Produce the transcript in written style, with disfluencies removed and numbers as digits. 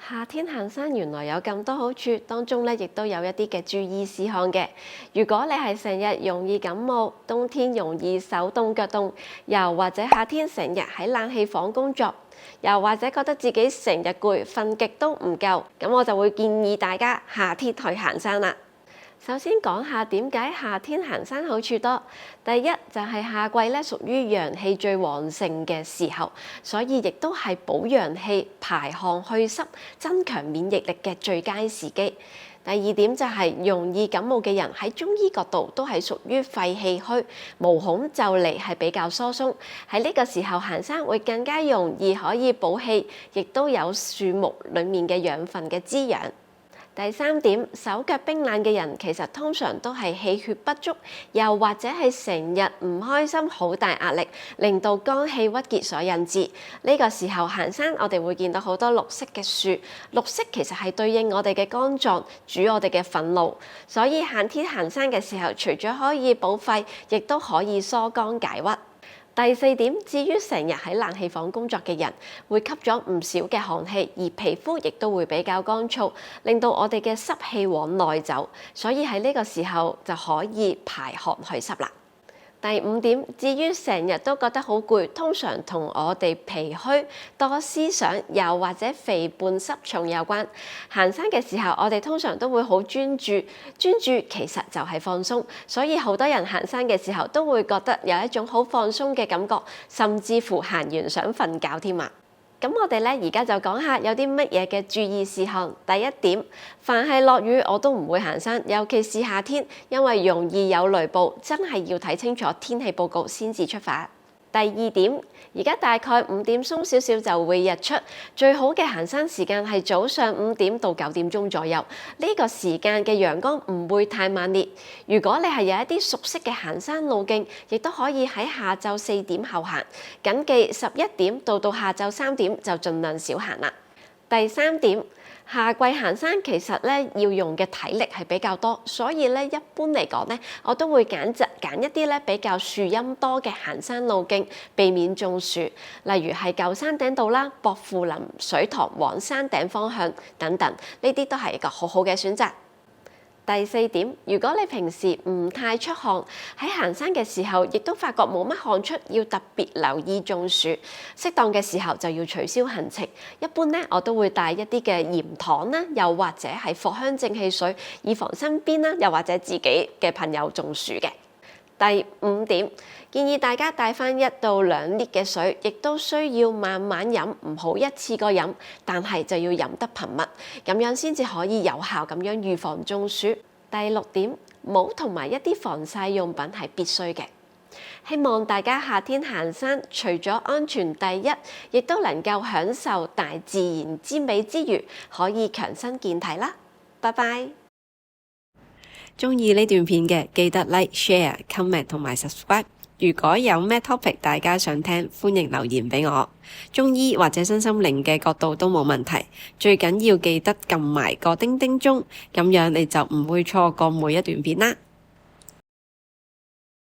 夏天行山原來有咁多好處，當中亦都有一啲嘅注意事項嘅。如果你係成日容易感冒，冬天容易手凍腳凍，又或者夏天成日喺冷氣房工作，又或者覺得自己成日攰，瞓極都唔夠，咁我就會建議大家夏天去行山啦。首先講下點解夏天行山好處多。第一就係夏季屬於陽氣最旺盛嘅時候，所以亦都係補陽氣、排汗去濕、增強免疫力嘅最佳時機。第二點就係容易感冒嘅人喺中醫角度都係屬於肺氣虛，毛孔就嚟係比較疏鬆，喺呢個時候行山會更加容易可以補氣，亦都有樹木裡面嘅養分嘅滋養。第三點，手腳冰冷嘅人其實通常都係氣血不足，又或者係成日唔開心、好大壓力，令到肝氣鬱結所引致。呢個時候行山，我哋會見到好多綠色嘅樹，綠色其實係對應我哋嘅肝臟，主我哋嘅憤怒。所以夏天行山嘅時候，除咗可以補肺，亦都可以疏肝解鬱。第四點，至於成日喺冷氣房工作嘅人，會吸咗唔少嘅寒氣，而皮膚亦都會比較乾燥，令到我哋嘅濕氣往內走，所以喺呢個時候就可以排寒去濕啦。第五點，至於成日都覺得好攰，通常同我哋脾虛、多思想，又或者肥胖濕重有關。行山嘅時候，我哋通常都會好專注，專注其實就係放鬆，所以好多人行山嘅時候都會覺得有一種好放鬆嘅感覺，甚至乎行完想瞓覺添啊！咁我哋而家就講下有啲乜嘢嘅注意事項。第一點，凡係落雨我都唔會行山，尤其是夏天，因為容易有雷暴，真係要睇清楚天氣報告先至出發。第二點，而家大概5點鬆少少就會日出，最好嘅行山時間係早上5點到9點鐘左右。呢個時間嘅陽光唔會太猛烈。如果你係有一啲熟悉嘅行山路徑，亦都可以喺下晝4點後行。謹記11點到下晝3點就盡量少行啦。第三點，夏季行山其實要用嘅體力係比較多，所以一般嚟講我都會揀一啲比較樹蔭多嘅行山路徑，避免中暑。例如係舊山頂道啦、薄扶林水塘往山頂方向等等，呢啲都係一個好好嘅選擇。第四點，如果你平時唔太出汗，喺行山嘅時候亦都發覺冇乜汗出，要特別留意中暑。適當嘅時候就要取消行程。一般我都會帶一啲嘅鹽糖啦，又或者係藿香正氣水，以防身邊啦，又或者自己嘅朋友中暑嘅。第五點，建議大家帶返1到2 lit 嘅水，亦都需要慢慢飲，唔好一次過飲，但係就要飲得頻密，咁樣先至可以有效咁樣預防中暑。第6點，帽同埋一啲防曬用品係必須嘅。希望大家夏天行山，除咗安全第一，亦都能夠享受大自然之美之餘，可以強身健體啦。拜拜。鍾意呢段片嘅，記得 like、share、comment 同埋 subscribe。如果有咩 topic 大家想聽，歡迎留言俾我。中醫或者身心靈嘅角度都冇問題，最緊要記得撳埋個叮叮鐘，咁樣你就唔會錯過每一段片啦。